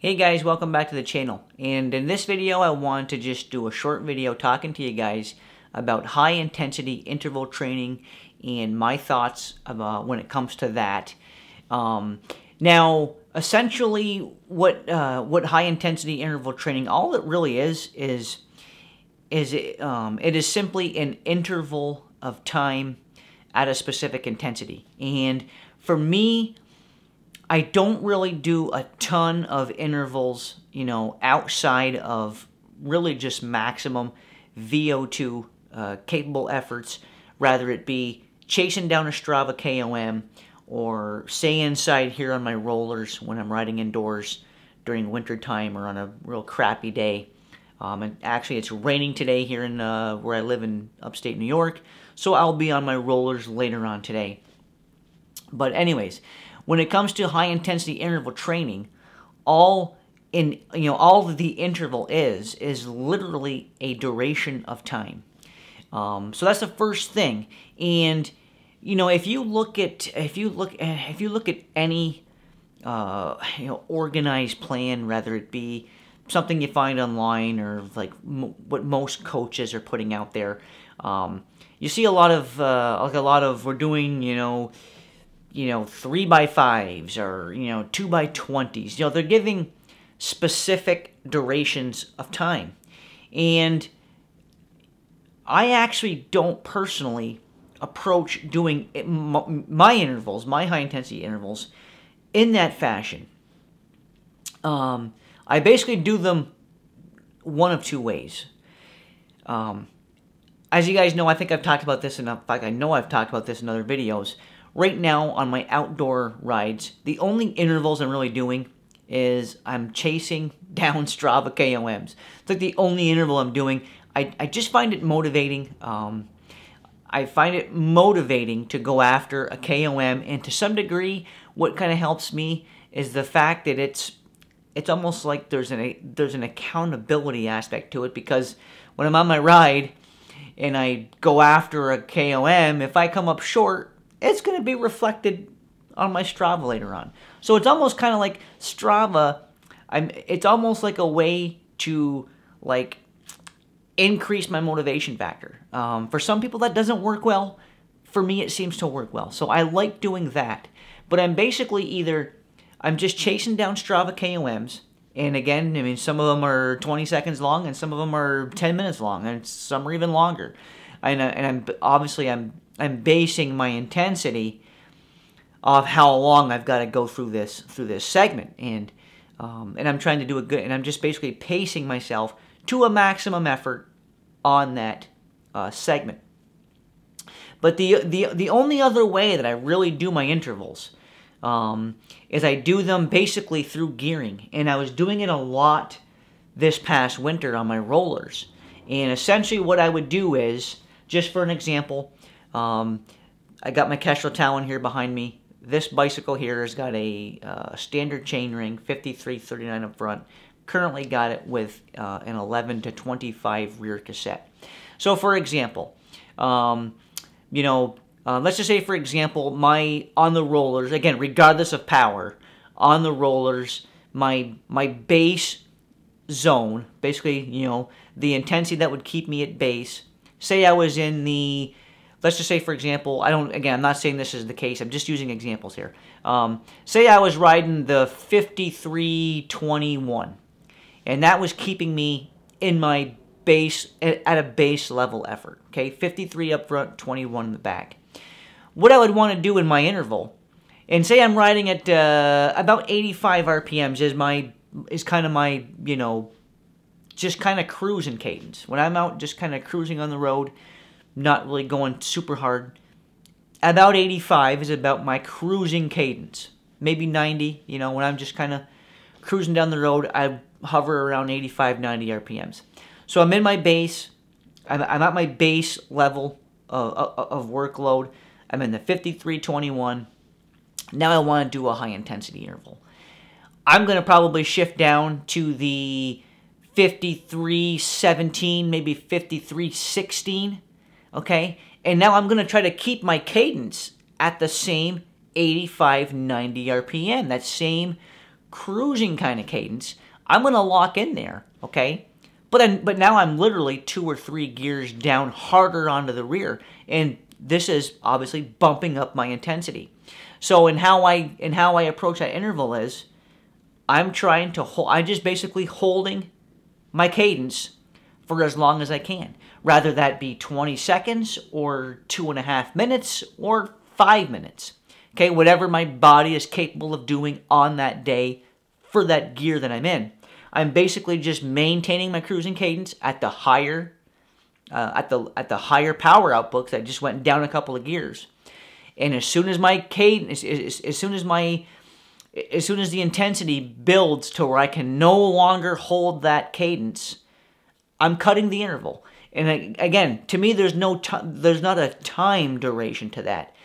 Hey guys, welcome back to the channel. And in this video, I want to just do a short video talking to you guys about high intensity interval training and my thoughts about when it comes to that. Now, essentially, what high intensity interval training, all it really is it is simply an interval of time at a specific intensity. And for me, I don't really do a ton of intervals, outside of really just maximum VO2 capable efforts, rather it be chasing down a Strava KOM or stay inside here on my rollers when I'm riding indoors during winter time or on a real crappy day. And actually, it's raining today here in where I live in upstate New York, so I'll be on my rollers later on today. But anyways, when it comes to high intensity interval training, all the interval is literally a duration of time. So that's the first thing. And if you look at any organized plan, whether it be something you find online or like what most coaches are putting out there, you see a lot of we're doing 3x5s or 2x20s. They're giving specific durations of time, and I actually don't personally approach doing my intervals, my high intensity intervals, in that fashion. I basically do them one of two ways. As you guys know, I think I've talked about this enough. In fact, I know I've talked about this in other videos. Right now, on my outdoor rides, the only intervals I'm really doing is I'm chasing down Strava KOMs. It's like the only interval I'm doing. I just find it motivating. I find it motivating to go after a KOM, and to some degree, what kind of helps me is the fact that it's almost like there's an accountability aspect to it, because when I'm on my ride and I go after a KOM, if I come up short, it's going to be reflected on my Strava later on. So it's almost kind of like Strava. It's almost like a way to increase my motivation factor. For some people that doesn't work well. For me, it seems to work well. So I like doing that. But I'm basically I'm just chasing down Strava KOMs. And again, some of them are 20 seconds long and some of them are 10 minutes long, and some are even longer. And I'm basing my intensity of how long I've got to go through this segment, and I'm trying to do it good, and I'm just basically pacing myself to a maximum effort on that segment. But the only other way that I really do my intervals is I do them basically through gearing, and I was doing it a lot this past winter on my rollers. And essentially, what I would do is, just for an example, I got my Kestrel Talon here behind me. This bicycle here has got a standard chainring, 5339 up front. Currently got it with an 11 to 25 rear cassette. So for example, let's just say for example, on the rollers, again, regardless of power, on the rollers, my base zone, basically, the intensity that would keep me at base. Say I was in the, let's just say for example, I'm not saying this is the case, I'm just using examples here. Say I was riding the 5321, and that was keeping me in my base, at a base level effort, okay? 53 up front, 21 in the back. What I would want to do in my interval, and say I'm riding at about 85 RPMs is kind of my, just kind of cruising cadence. When I'm out just kind of cruising on the road, not really going super hard, about 85 is about my cruising cadence. Maybe 90, when I'm just kind of cruising down the road, I hover around 85, 90 RPMs. So I'm in my base, I'm at my base level of workload. I'm in the 5321. Now I want to do a high intensity interval. I'm going to probably shift down to the 5317, maybe 5316, okay? And now I'm going to try to keep my cadence at the same 85, 90 RPM, that same cruising kind of cadence, I'm going to lock in there, okay? But now I'm literally 2 or 3 gears down harder onto the rear, and this is obviously bumping up my intensity. So in how I approach that interval is, I'm just basically holding my cadence for as long as I can. Rather that be 20 seconds or 2.5 minutes or 5 minutes. Okay, whatever my body is capable of doing on that day for that gear that I'm in. I'm basically just maintaining my cruising cadence at the higher higher power output, because I just went down a couple of gears. And as soon as my cadence, as soon as the intensity builds to where I can no longer hold that cadence, I'm cutting the interval. And again, to me, there's not a time duration to that.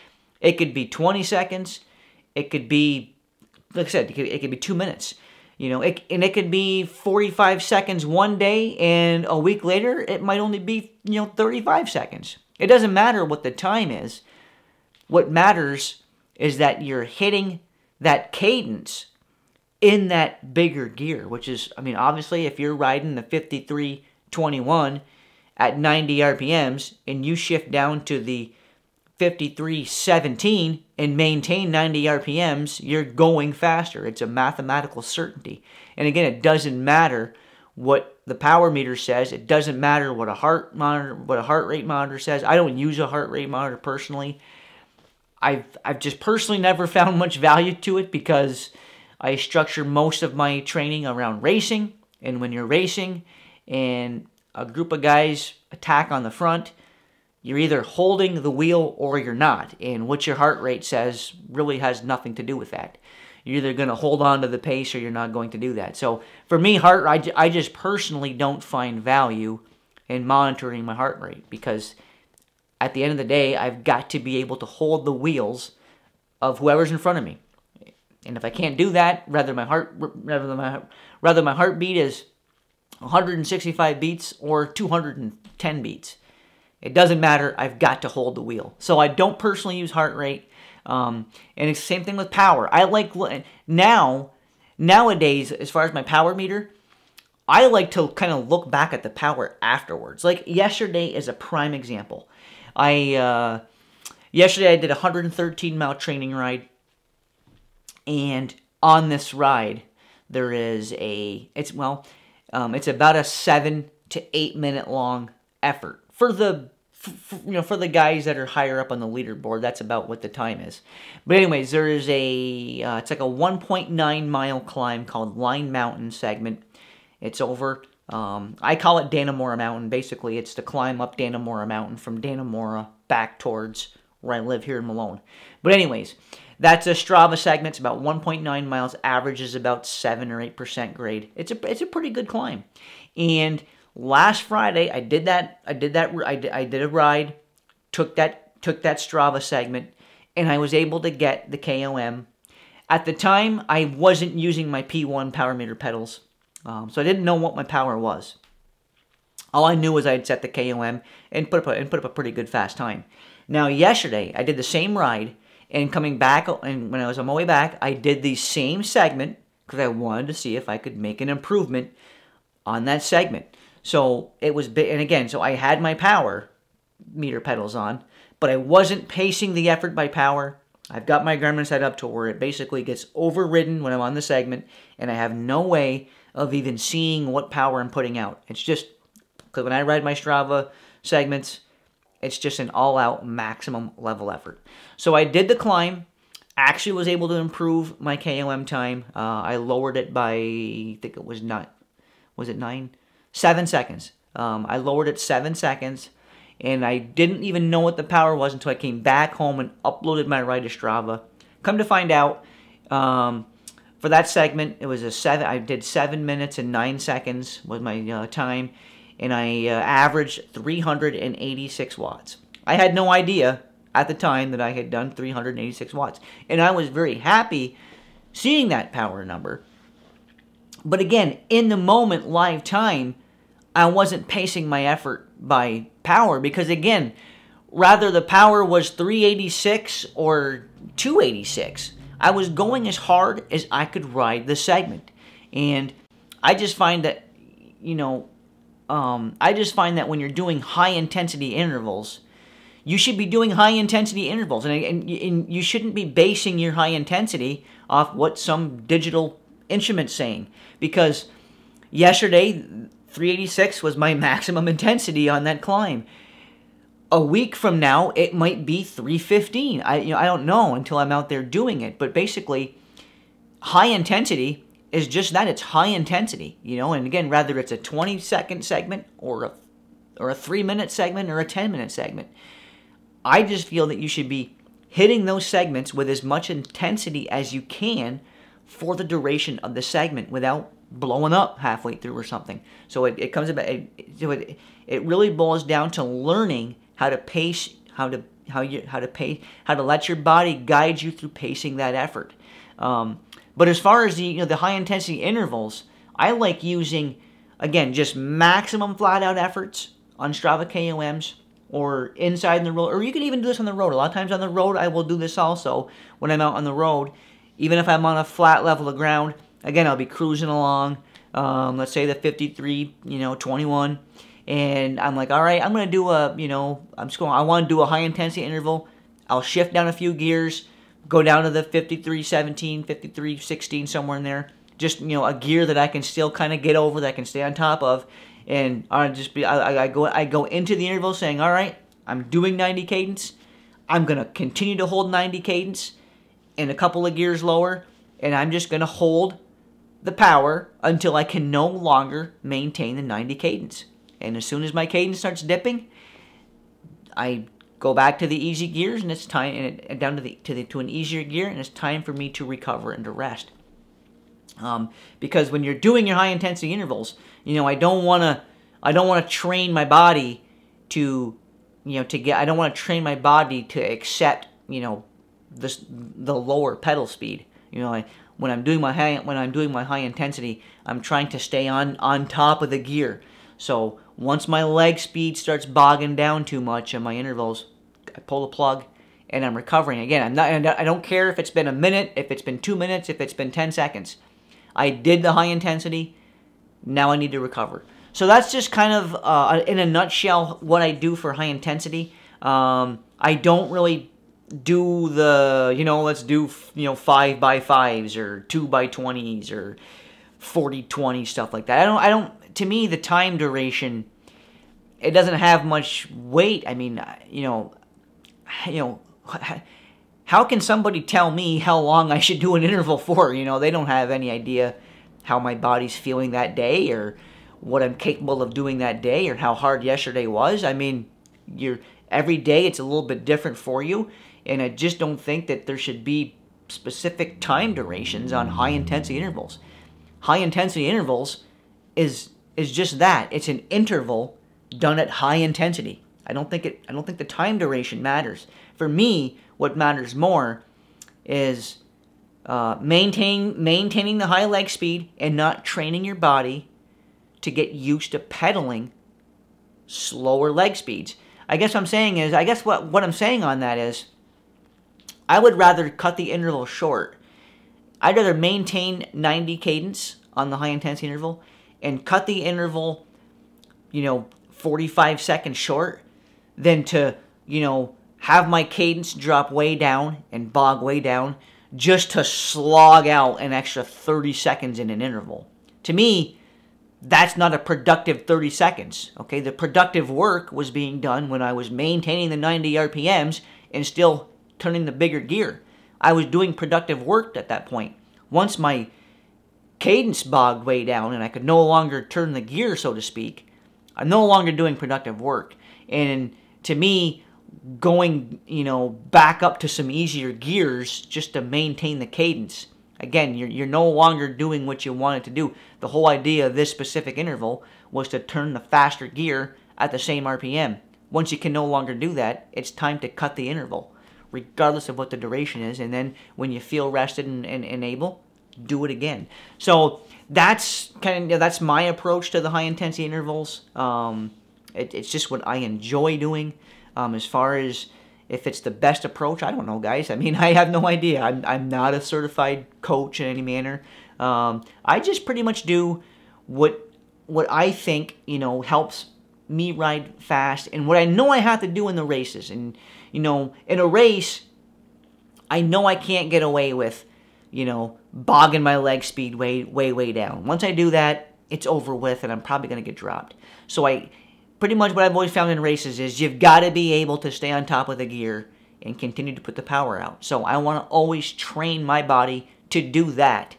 It could be 20 seconds. It could be, like I said, it could be 2 minutes. You know, it could be 45 seconds one day, and a week later, it might only be, 35 seconds. It doesn't matter what the time is. What matters is that you're hitting that cadence in that bigger gear, which is, obviously, if you're riding the 5321 at 90 RPMs and you shift down to the 5317 and maintain 90 RPMs, you're going faster. It's a mathematical certainty. And again, it doesn't matter what the power meter says. It doesn't matter what a heart rate monitor says. I don't use a heart rate monitor personally. I've just personally never found much value to it, because I structure most of my training around racing. And when you're racing and a group of guys attack on the front, you're either holding the wheel or you're not. And what your heart rate says really has nothing to do with that. You're either going to hold on to the pace or you're not going to do that. So for me, I just personally don't find value in monitoring my heart rate, because at the end of the day, I've got to be able to hold the wheels of whoever's in front of me. And if I can't do that, whether my heartbeat is 165 beats or 210 beats, it doesn't matter. I've got to hold the wheel. So I don't personally use heart rate. And it's the same thing with power. I like nowadays, as far as my power meter, I like to kind of look back at the power afterwards. Like yesterday is a prime example. Yesterday I did a 113-mile training ride, and on this ride there is it's about a 7 to 8 minute long effort for the guys that are higher up on the leaderboard. That's about what the time is. But anyways, there is it's like a 1.9 mile climb called Line Mountain segment. It's over, I call it Dannemora Mountain. Basically, it's the climb up Dannemora Mountain from Dannemora back towards where I live here in Malone. But anyways, that's a Strava segment. It's about 1.9 miles. Average is about 7 or 8% grade. It's a pretty good climb. And last Friday, I did a ride, took that Strava segment, and I was able to get the KOM. At the time, I wasn't using my P1 power meter pedals. So I didn't know what my power was. All I knew was I had set the KOM and put up a pretty good fast time. Now yesterday I did the same ride, and coming back, and when I was on my way back, I did the same segment because I wanted to see if I could make an improvement on that segment. So it was big, and again, so I had my power meter pedals on, but I wasn't pacing the effort by power. I've got my Garmin set up to where it basically gets overridden when I'm on the segment, and I have no way of even seeing what power I'm putting out. It's just, because when I ride my Strava segments, it's just an all-out maximum level effort. So I did the climb, actually was able to improve my KOM time. I lowered it by, I think it was 7 seconds. I lowered it 7 seconds, and I didn't even know what the power was until I came back home and uploaded my ride to Strava. Come to find out, for that segment, it was I did 7 minutes and 9 seconds was my time, and I averaged 386 watts. I had no idea at the time that I had done 386 watts, and I was very happy seeing that power number. But again, in the moment, live time, I wasn't pacing my effort by power, because again, rather the power was 386 or 286, I was going as hard as I could ride the segment. And I just find that, I just find that when you're doing high intensity intervals, you should be doing high intensity intervals. And you shouldn't be basing your high intensity off what some digital instrument's saying. Because yesterday, 386 was my maximum intensity on that climb. A week from now, it might be 315. I don't know until I'm out there doing it. But basically, high intensity is just that. It's high intensity, And again, whether it's a 20-second segment or a 3-minute segment or a 10-minute segment, I just feel that you should be hitting those segments with as much intensity as you can for the duration of the segment without blowing up halfway through or something. So it comes about. It really boils down to learning how to pace, how to let your body guide you through pacing that effort. But as far as the high intensity intervals, I like using, again, just maximum flat out efforts on Strava KOMs or inside in the road, or you can even do this on the road. A lot of times on the road, I will do this also when I'm out on the road. Even if I'm on a flat level of ground, again, I'll be cruising along, let's say the 53, 21, and I'm like, all right, I'm going to do I want to do a high intensity interval. I'll shift down a few gears, go down to the 53-17, 53-16, somewhere in there. Just, a gear that I can still kind of get over, that I can stay on top of. And I go into the interval saying, all right, I'm doing 90 cadence. I'm going to continue to hold 90 cadence and a couple of gears lower. And I'm just going to hold the power until I can no longer maintain the 90 cadence. And as soon as my cadence starts dipping, I go back to the easy gears, and it's time, and down to an easier gear, and it's time for me to recover and to rest. Because when you're doing your high intensity intervals, I don't want to train my body to, I don't want to train my body to accept, the lower pedal speed. When I'm doing my high intensity, I'm trying to stay on top of the gear. So once my leg speed starts bogging down too much in my intervals, I pull the plug and I'm recovering again. I don't care if it's been a minute, if it's been 2 minutes, if it's been 10 seconds. I did the high intensity. Now I need to recover. So that's just kind of, in a nutshell, what I do for high intensity. I don't really do the, let's do, 5x5s or 2x20s or 40-20 stuff like that. I don't. To me, the time duration, it doesn't have much weight. I mean, how can somebody tell me how long I should do an interval for? They don't have any idea how my body's feeling that day or what I'm capable of doing that day or how hard yesterday was. I mean, every day it's a little bit different for you, and I just don't think that there should be specific time durations on high-intensity intervals. High-intensity intervals is just that. It's an interval done at high intensity. I don't think the time duration matters. For me, what matters more is maintaining the high leg speed and not training your body to get used to pedaling slower leg speeds. I guess what I'm saying on that is, I would rather cut the interval short. I'd rather maintain 90 cadence on the high intensity interval and cut the interval, 45 seconds short than to, have my cadence drop way down and bog way down just to slog out an extra 30 seconds in an interval. To me, that's not a productive 30 seconds, okay? The productive work was being done when I was maintaining the 90 RPMs and still turning the bigger gear. I was doing productive work at that point. Once my cadence bogged way down and I could no longer turn the gear, so to speak, I'm no longer doing productive work. And to me, going, back up to some easier gears just to maintain the cadence, again, you're no longer doing what you wanted to do. The whole idea of this specific interval was to turn the faster gear at the same RPM. Once you can no longer do that, it's time to cut the interval, regardless of what the duration is. And then when you feel rested and able, do it again. So that's that's my approach to the high intensity intervals. It's just what I enjoy doing. As far as If it's the best approach, I don't know, guys. I mean, I have no idea. I'm not a certified coach in any manner. I just pretty much do what I think, you know, helps me ride fast and what I know I have to do in the races. And, you know, in a race, I know I can't get away with, you know, bogging my leg speed way down. Once I do that, it's over with, and I'm probably going to get dropped. So pretty much what I've always found in races is you've got to be able to stay on top of the gear and continue to put the power out. So I want to always train my body to do that,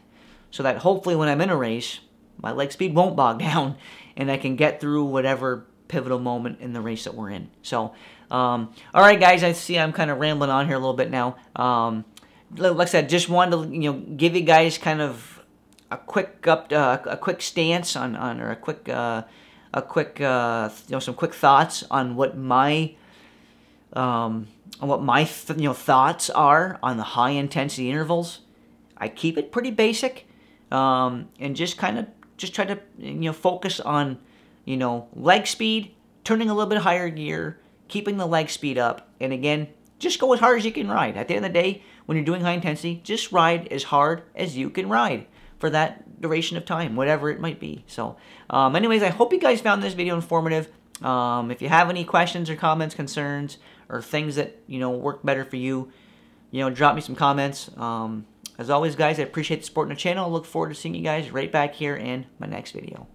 so that hopefully when I'm in a race, my leg speed won't bog down, and I can get through whatever pivotal moment in the race that we're in. So, all right, guys, I see I'm kind of rambling on here a little bit now. Like I said, just wanted to, you know, give you guys kind of a quick stance on or you know, some quick thoughts on what my thoughts are on the high intensity intervals. I keep it pretty basic, and just try to, you know, focus on, you know, leg speed, turning a little bit higher gear, keeping the leg speed up, and again, just go as hard as you can ride. At the end of the day, when you're doing high intensity, just ride as hard as you can ride for that duration of time, whatever it might be. So, anyways, I hope you guys found this video informative. If you have any questions or comments, concerns, or things that, you know, work better for you, you know, drop me some comments. As always, guys, I appreciate the support on the channel. I look forward to seeing you guys right back here in my next video.